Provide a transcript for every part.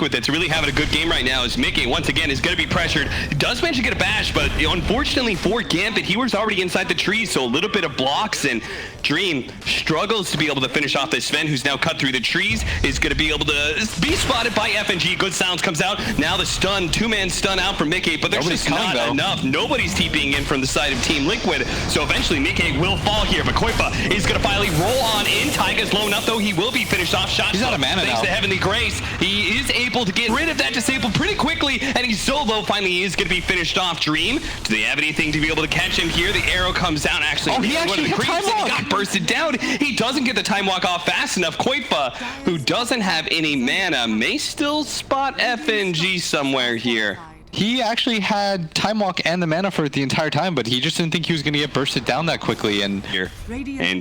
Liquid that's really having a good game right now is Mickey, once again, is going to be pressured. Does manage to get a bash, but unfortunately for GAMBIT, he was already inside the tree, so a little bit of blocks, and Dream struggles to be able to finish off this Sven, who's now cut through the trees, is going to be able to be spotted by FNG. Good sounds comes out. Now the stun, two-man stun out from Mickey, but there's just not enough. Nobody's TPing in from the side of Team Liquid, so eventually Mickey will fall here, but Koifa is going to finally roll on in. Taiga's low enough, though. He will be finished off. Shot. He's out of mana thanks now. to Heavenly Grace. He is able to get rid of that disable pretty quickly, and he's so low, finally he is going to be finished off. Dream, do they have anything to be able to catch him here? The arrow comes out. Actually, he actually hit time walk. He got bursted down. He doesn't get the time walk off fast enough. Koifa, who doesn't have any mana, may still spot FNG somewhere here. He actually had time walk and the mana for it the entire time, but he just didn't think he was going to get bursted down that quickly and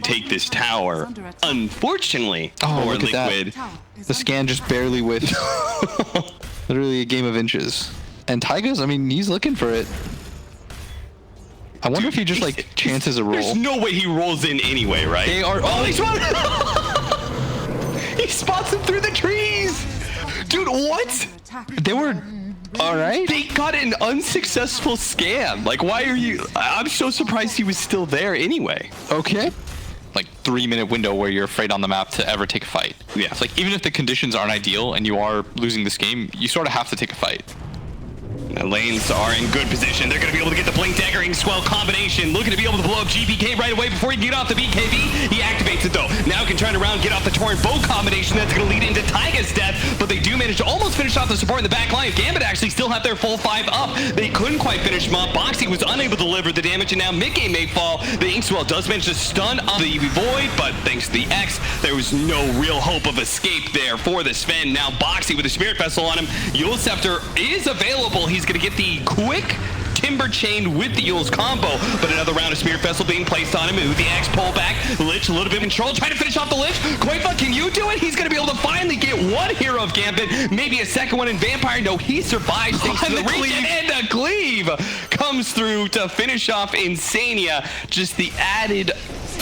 take this tower. Unfortunately for Liquid, the scan just barely with literally a game of inches. And Taiga's, I mean, he's looking for it. I wonder if he just like chances a roll. There's no way he rolls in anyway, right? They are. Oh, he's he spots him through the trees. Dude, what? They were. All right. They got an unsuccessful scam. Like, why are you? I'm so surprised he was still there anyway. Okay. Like 3-minute window where you're afraid on the map to ever take a fight. Yeah. It's like even if the conditions aren't ideal and you are losing this game, you sort of have to take a fight. The lanes are in good position. They're going to be able to get the Blink Daggering Swell combination. Looking to be able to blow up GPK right away before he can get off the BKB. He activates it though. Now can turn around, get off the Torrent Bow combination. That's going to lead into Taiga's death. But they do manage to almost finish off the support in the back line. GAMBIT actually still have their full 5 up. They couldn't quite finish him off. Boxy was unable to deliver the damage, and now Mickey may fall. The Inkswell does manage to stun on the Void, but thanks to the X, there was no real hope of escape there for the Sven. Now Boxy with a Spirit Vessel on him. Yule Scepter is available. He's going to get the quick Timber Chain with the Yule's combo, but another round of Spirit Vessel being placed on him. With the Axe pull back, Lich a little bit of control, trying to finish off the Lich. Koifa, can you do it? He's going to be able to finally get one hero of GAMBIT, maybe a second one in Vampire. No, he survives thanks to the reach, and the cleave comes through to finish off Insania. Just the added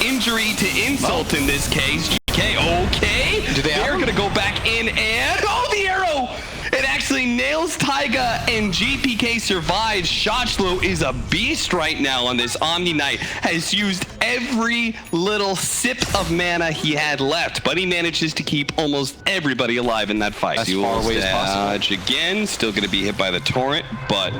injury to insult in this case. Okay, they're going to go back in and the arrow! It actually nails Taiga, and GPK survives. Shotchlo is a beast right now on this Omniknight. Has used every little sip of mana he had left, but he manages to keep almost everybody alive in that fight. As far away as possible. Again, still going to be hit by the Torrent, but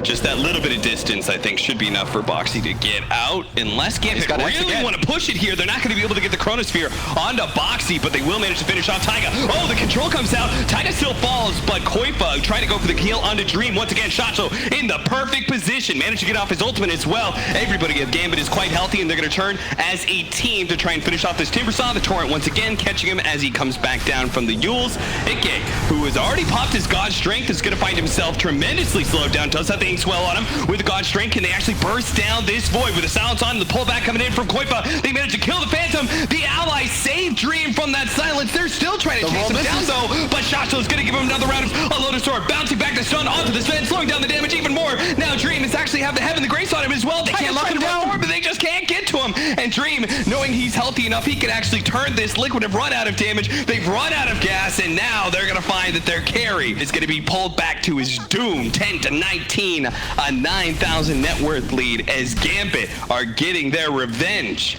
just that little bit of distance, I think, should be enough for Boxy to get out. Unless GAMBIT really want to push it here, they're not going to be able to get the Chronosphere onto Boxy, but they will manage to finish off Taiga. Oh, the control comes out. Taiga still falls, but Koifa trying to go for the kill onto Dream. Once again, Shotzo in the perfect position. Managed to get off his ultimate as well. Everybody of GAMBIT is quite healthy, and they're going to turn as a team to try and finish off this Timbersaw. The Torrent once again catching him as he comes back down from the Yules. Ike, who has already popped his God Strength, is going to find himself tremendously slowed down. Does have the Swell on him with God Strength. Can they actually burst down this Void with a silence on? The pullback coming in from Koifa. They managed to kill the Phantom. The allies saved Dream from that silence. They're still trying to chase him down though, but Shotzo is going to give him another round of a Lotus Sword, bouncing back the stun onto the Sven, slowing down the damage even more. Now Dream is actually have the Heaven the Grace on him as well. They can't lock him down, but they just can't get to him. And Dream, knowing he's healthy enough, he can actually turn this. Liquid have run out of damage. They've run out of gas, and now they're going to find that their carry is going to be pulled back to his doom. 10-19, a 9,000 net worth lead as GAMBIT are getting their revenge.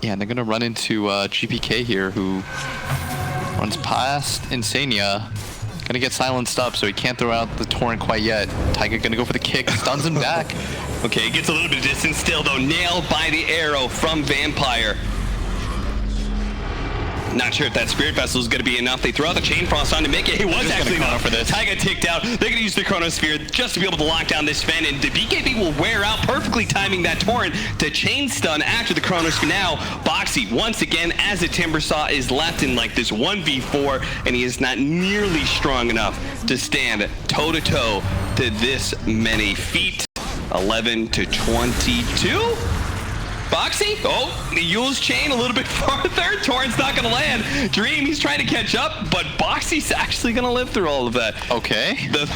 Yeah, and they're going to run into GPK here, who runs past Insania. Going to get silenced up, so he can't throw out the Torrent quite yet. Taiga going to go for the kick, stuns him back. Okay, gets a little bit of distance still, though. Nailed by the arrow from Vampire. Not sure if that Spirit Vessel is going to be enough. They throw out the Chain Frost on to make it. It was actually enough for this. Taiga ticked out. They're going to use the Chronosphere just to be able to lock down this Sven, and the BKB will wear out, perfectly timing that Torrent to chain stun after the Chronosphere. Now, Boxy, once again, as a Timbersaw, is left in like this 1v4, and he is not nearly strong enough to stand toe-to-toe to this many feet. 11-22. Boxy, the Yule's chain a little bit farther. Torrent's not going to land. Dream, he's trying to catch up, but Boxy's actually going to live through all of that. Okay. The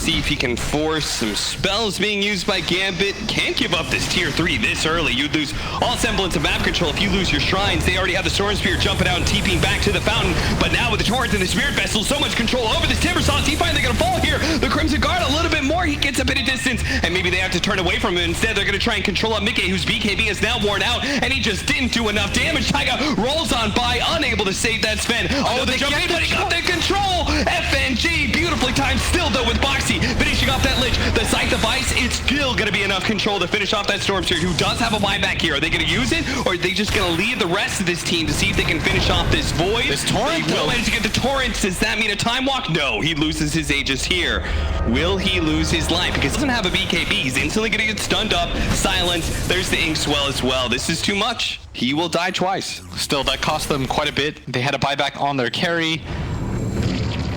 see if he can force some spells being used by Gambit. Can't give up this tier 3 this early. You'd lose all semblance of map control if you lose your shrines. They already have the Storm Spear jumping out and TPing back to the fountain. But now with the Torrent and the Spirit Vessel, so much control over this Timbersaw. Is he finally going to fall here? The Crimson Guard a little bit more. He gets a bit of distance, and maybe they have to turn away from him. Instead, they're going to try and control up Mickey, whose BKB is now worn out, and he just didn't do enough damage. Taiga rolls on by, unable to save that Sven. Oh, they jump in, but he got the control. FNG, beautifully timed still, though, with Boxy finishing off that Lich. The Scythe of Ice, it's still going to be enough control to finish off that Storm Spirit, who does have a buyback here. Are they going to use it, or are they just going to leave the rest of this team to see if they can finish off this Void? This Torrent, they will manage to get the Torrent. Does that mean a time walk? No, he loses his Aegis here. Will he lose his life? Because he doesn't have a BKB. He's instantly going to get stunned up, silenced. There's the Inkswell as well. This is too much. He will die twice. Still, that cost them quite a bit. They had a buyback on their carry.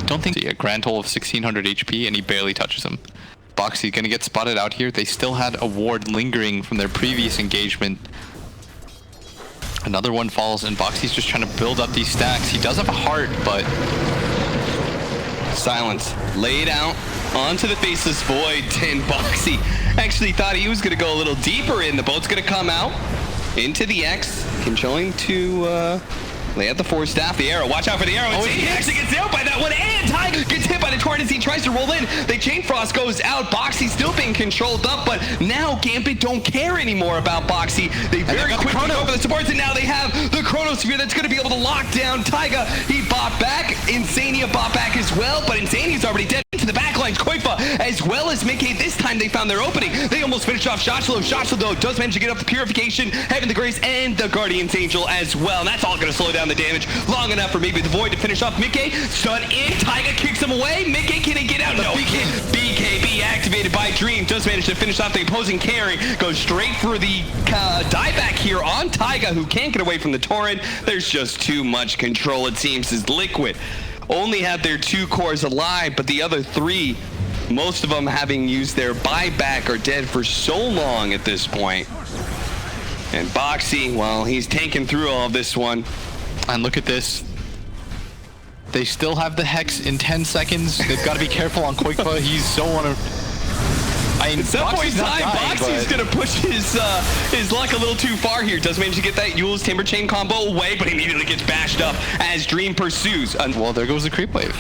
Don't think a grand total of 1600 HP, and he barely touches him. Boxy gonna get spotted out here. They still had a ward lingering from their previous engagement. Another one falls, and Boxy's just trying to build up these stacks. He does have a heart, but silence laid out onto the Faceless Void, and Boxy actually thought he was gonna go a little deeper in. The boat's gonna come out into the X, controlling to lay out the Force Staff, the arrow. Watch out for the arrow. Oh, he actually gets out by that one, and Tiger gets hit by the Torrent as he tries to roll in. The Chain Frost goes out. Boxy still being controlled up, but now Gambit don't care anymore about Boxy. They very quickly go for the supports, and now they have the Chronosphere that's going to be able to lock down Taiga. He bought back. Insania bought back as well, but Insania's already dead. Into the backlines, Koifa, as well as Mickey. This time they found their opening. They almost finished off Shotslow. Shotslow, though, does manage to get up the Purification, Heaven the Grace, and the Guardian's Angel as well. And that's all going to slow down the damage long enough for maybe the Void to finish off Mickey. Stun in, Taiga kicks him away. Mickey, can he get out? No, he can't. BKB activated by Dream does manage to finish off the opposing carry. Goes straight for the dieback here on Taiga, who can't get away from the Torrent. There's just too much control, it seems, as Liquid only have their 2 cores alive, but the other 3, most of them having used their buyback, are dead for so long at this point. And Boxy, well, he's tanking through all of this one. And look at this. They still have the Hex in 10 seconds. They've got to be careful on Koifa. He's so at some point in time, Boxy's going to push his luck a little too far here. Does manage to get that Yule's Timber Chain combo away, but immediately gets bashed up as Dream pursues. Well, there goes the creep wave.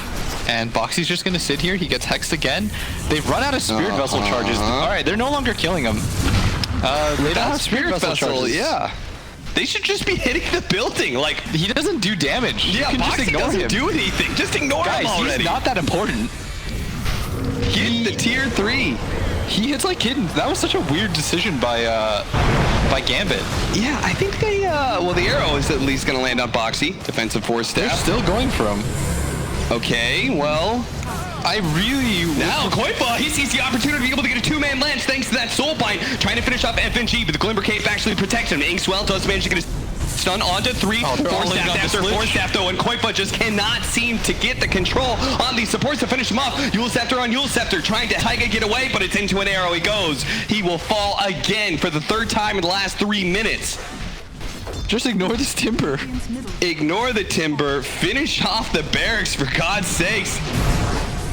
And Boxy's just going to sit here. He gets hexed again. They've run out of Spirit Vessel charges. All right, they're no longer killing him. They don't have Spirit Vessel charges. Yeah. They should just be hitting the building. Like, he doesn't do damage. Yeah, Boxy doesn't do anything. Just ignore him already. He's not that important. Hit the tier 3. He hits like kittens. That was such a weird decision by Gambit. Yeah, I think they, well, the arrow is at least going to land on Boxy. Defensive Force Staff. They're still going for him. Okay, well, now Koifa, he sees the opportunity to be able to get a 2-man lance thanks to that Soul Bind, trying to finish up FNG, but the Glimmer Cape actually protects him. Inkswell does manage to get his stun onto 3. Force Staff after Force Staff, though, and Koifa just cannot seem to get the control on these supports to finish him off. Yule Scepter on Yule Scepter, trying to Taiga get away, but it's into an arrow. He goes. He will fall again for the 3rd time in the last 3 minutes. Just ignore this Timber. Ignore the Timber. Finish off the barracks, for God's sakes.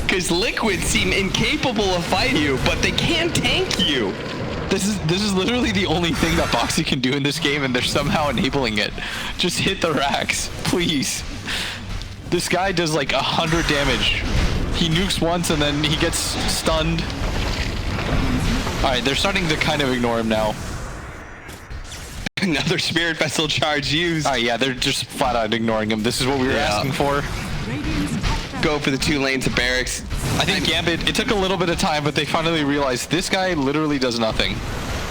Because Liquid seem incapable of fighting you, but they can tank you. This is literally the only thing that Boxy can do in this game, and they're somehow enabling it. Just hit the racks, please. This guy does like 100 damage. He nukes once, and then he gets stunned. All right, they're starting to kind of ignore him now. Another Spirit Vessel charge used. All right, yeah, they're just flat out ignoring him. This is what we were asking for. Go for the 2 lanes of barracks. I think Gambit, it took a little bit of time, but they finally realized this guy literally does nothing.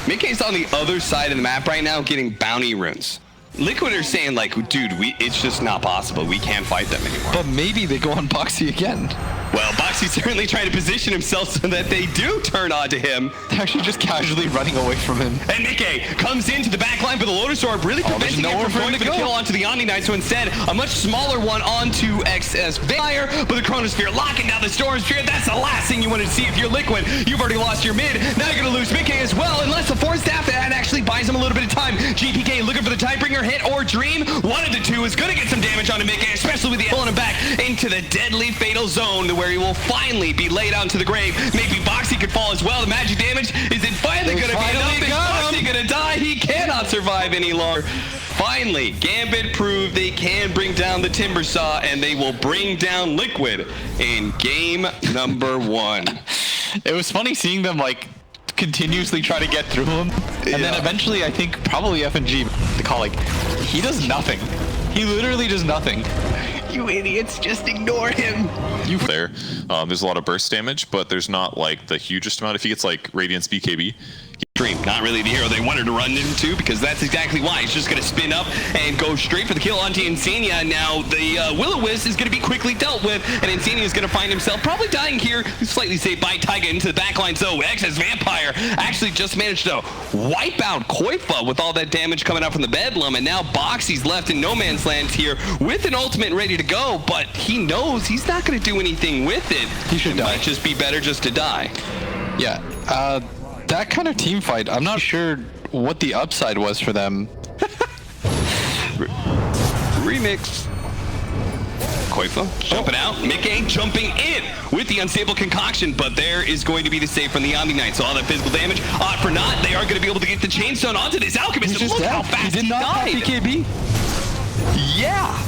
Mickey's on the other side of the map right now getting bounty runes. Liquid are saying like, dude, it's just not possible. We can't fight them anymore. But maybe they go on Boxy again. Well, Boxy's certainly trying to position himself so that they do turn on to him. They're actually just casually running away from him. And Mickey comes into the back line for the Lotus Orb, really preventing him from going for the kill onto the Omniknight. So instead, a much smaller one onto XS Vampire, but the Chronosphere locking down the Storm Spirit. That's the last thing you want to see if you're Liquid. You've already lost your mid. Now you're going to lose Mickey as well, unless the Force Staff that actually buys him a little bit of time. GPK looking for the Tidebringer hit or Dream. One of the 2 is going to get some damage onto Mickey, especially with the pulling him back into the deadly fatal zone where he will finally be laid out into the grave. Maybe Boxy could fall as well. The magic damage, is it finally going to be enough? Is Boxy going to die? He cannot survive any longer. Finally, GAMBIT proved they can bring down the Timbersaw, and they will bring down Liquid in game number 1. It was funny seeing them like continuously try to get through him, and then eventually I think probably FNG the call like he does nothing. He literally does nothing. You idiots, just ignore him. There's a lot of burst damage, but there's not like the hugest amount. If he gets like Radiance BKB, Dream, not really the hero they wanted to run into, because that's exactly why. He's just going to spin up and go straight for the kill onto Insania. Now the Will-O-Wisp is going to be quickly dealt with, and Insania is going to find himself probably dying here. Slightly saved by Taiga into the backline. So Excess Vampire actually just managed to wipe out Koifa with all that damage coming out from the Bedlam, and now Boxy's left in no man's land here with an ultimate ready to go, but he knows he's not going to do anything with it. He should die. Might just be better just to die. Yeah. That kind of team fight, I'm not sure what the upside was for them. Remix. Koifa jumping out. Mickey jumping in with the unstable concoction, but there is going to be the save from the Omniknight. So all that physical damage, odd for not, they are going to be able to get the chainstone onto this Alchemist. And look how fast he died. He did not pop BKB. Yeah.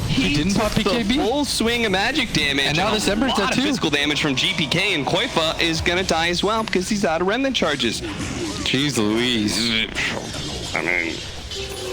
He didn't pop took BKB. the full swing of magic damage, and now this Ember's dead too. Physical damage from GPK, and Koifa is gonna die as well because he's out of remnant charges. Jeez Louise. I mean,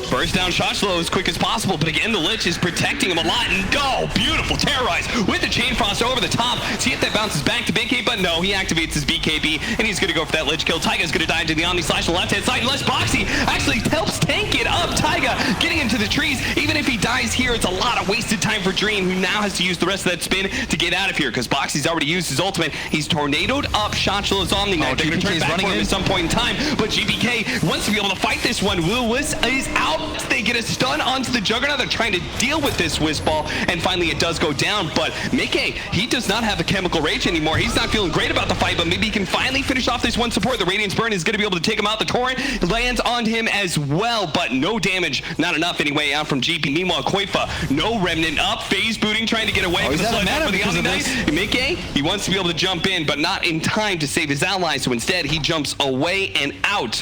burst down shot slow as quick as possible, but again, the Lich is protecting him a lot, and go! Beautiful Terrorize with the Chain Frost over the top. See if that bounces back to BKB, but no, he activates his BKB, and he's gonna go for that Lich kill. Taiga's gonna die into the Omni Slash on the left-hand side, unless Boxy actually helps tank it up. Taiga getting into the trees. Even if he dies here, it's a lot of wasted time for Dream, who now has to use the rest of that spin to get out of here, because Boxy's already used his ultimate. He's tornadoed up Shotslow's Omniknight. They're gonna turn back for him at some point in time, but GPK wants to be able to fight this one. Will-O-Wisp is out. They get a stun onto the Juggernaut. They're trying to deal with this Wisp Ball, and finally it does go down, but Mickey, he does not have the chemical rage anymore. He's not feeling great about the fight, but maybe he can finally finish off this one support. The Radiance Burn is going to be able to take him out. The Torrent lands on him as well, but no damage, not enough anyway, out from GP. Meanwhile, Koifa, no remnant up, phase booting, trying to get away with the slide for the Omniknight. Mickey, he wants to be able to jump in, but not in time to save his allies, so instead he jumps away and out.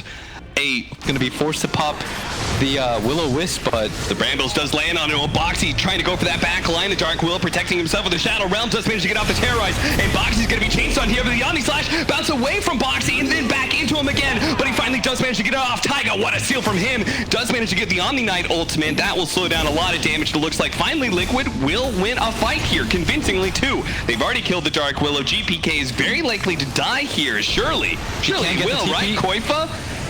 Going to be forced to pop the Will-O-Wisp, but the Brambles does land on him. Boxy trying to go for that back line. The Dark Will protecting himself with the Shadow Realm, does manage to get off the Terrorize, and Boxy's going to be chainsawn here, but the Omni Slash bounce away from Boxy and then back into him again, but he finally does manage to get it off. Taiga, what a steal from him, does manage to get the Omniknight ultimate. That will slow down a lot of damage. It looks like finally Liquid will win a fight here, convincingly too. They've already killed the Dark Willow. GPK is very likely to die here, surely he will, right, Koifa?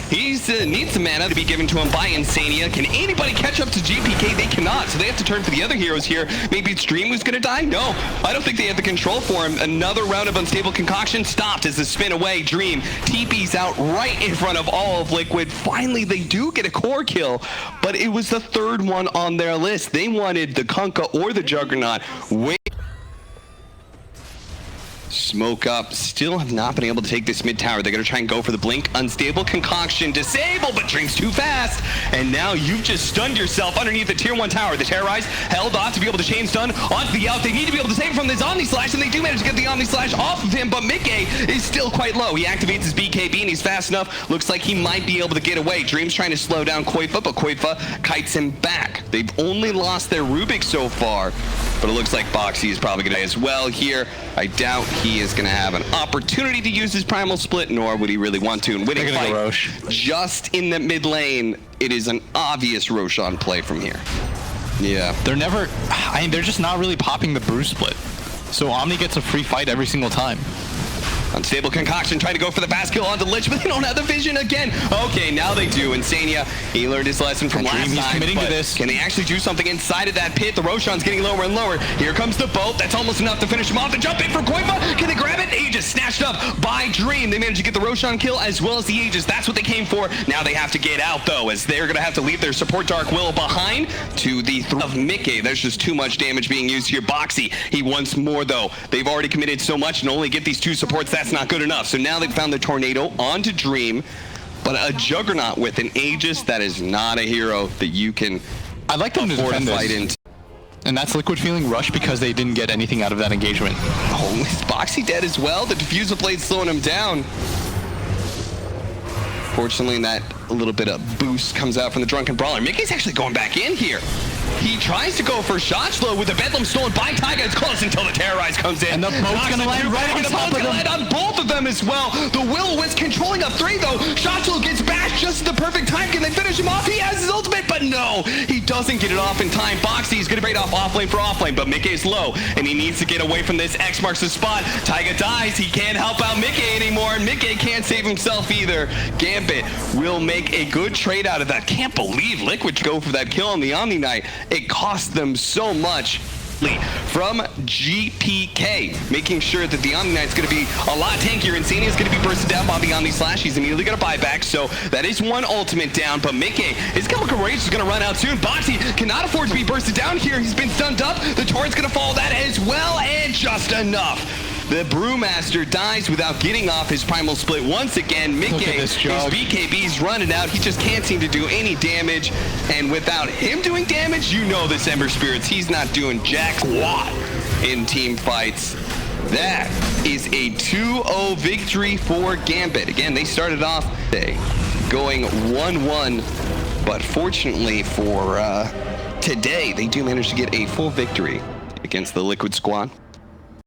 He needs some mana to be given to him by Insania. Can anybody catch up to GPK? They cannot, so they have to turn for the other heroes here. Maybe it's Dream who's going to die? No, I don't think they have the control for him. Another round of unstable concoction stopped as the spin away. Dream TP's out right in front of all of Liquid. Finally, they do get a core kill, but it was the third one on their list. They wanted the Kunkka or the Juggernaut. Smoke up, still have not been able to take this mid tower. They're gonna try and go for the blink. Unstable concoction, disable, but Dream's too fast. And now you've just stunned yourself underneath the tier 1 tower. The Terrorize held off to be able to chain stun onto the out. They need to be able to save him from this Omni Slash, and they do manage to get the Omni Slash off of him, but Mickey is still quite low. He activates his BKB and he's fast enough. Looks like he might be able to get away. Dream's trying to slow down Koifa, but Koifa kites him back. They've only lost their Rubick so far, but it looks like Boxy is probably gonna die as well here. I doubt he is gonna have an opportunity to use his Primal Split, nor would he really want to. And winning fight Roche just in the mid lane, it is an obvious Roshan play from here. Yeah. They're just not really popping the Brew Split. So Omni gets a free fight every single time. Unstable concoction trying to go for the fast kill onto Lich, but they don't have the vision again. Okay, now they do. Insania, he learned his lesson from last time. He's committing to this. Can they actually do something inside of that pit? The Roshan's getting lower and lower. Here comes the boat. That's almost enough to finish him off. The jump in for Koifa. Can they grab it? Aegis snatched up by Dream. They managed to get the Roshan kill as well as the Aegis. That's what they came for. Now they have to get out, though, as they're going to have to leave their support Dark Willow behind to the of Mickey. There's just too much damage being used here. Boxy, he wants more, though. They've already committed so much and only get these 2 supports. That's not good enough. So now they've found the Tornado onto Dream, but a Juggernaut with an Aegis, that is not a hero that you can I'd like them to defend fight this. into. And that's Liquid feeling rushed because they didn't get anything out of that engagement. Oh, is Boxy dead as well? The diffuser blade's slowing him down. Fortunately, that a little bit of boost comes out from the Drunken Brawler. Mickey's actually going back in here. He tries to go for shots low with the Bedlam stolen by Taiga. It's close until the Terrorize comes in. And the boat's gonna land right on top of them. Land on both of them as well. The Willow is controlling a 3 though. Shotslow gets bashed just at the perfect time. Can they finish him off? He has his ultimate, but no, he doesn't get it off in time. Boxy is gonna trade off offlane for offlane, but Mickey's low, and he needs to get away from this. X marks the spot. Taiga dies. He can't help out Mickey anymore, and Mickey can't save himself either. GAMBIT will make a good trade out of that. Can't believe Liquid go for that kill on the Omniknight. It cost them so much. From GPK, making sure that the Omniknight's going to be a lot tankier. Insania's going to be bursted down by the Omni Slash. He's immediately going to buy back, so that is one ultimate down. But Mickey, his chemical rage is going to run out soon. Boxy cannot afford to be bursted down here. He's been stunned up. The torrent's going to follow that as well, and just enough. The Brewmaster dies without getting off his primal split once again. Mickey, his BKB's running out. He just can't seem to do any damage. And without him doing damage, you know this Ember Spirits, he's not doing jack squat in team fights. That is a 2-0 victory for GAMBIT. Again, they started off going 1-1, but fortunately for today, they do manage to get a full victory against the Liquid squad.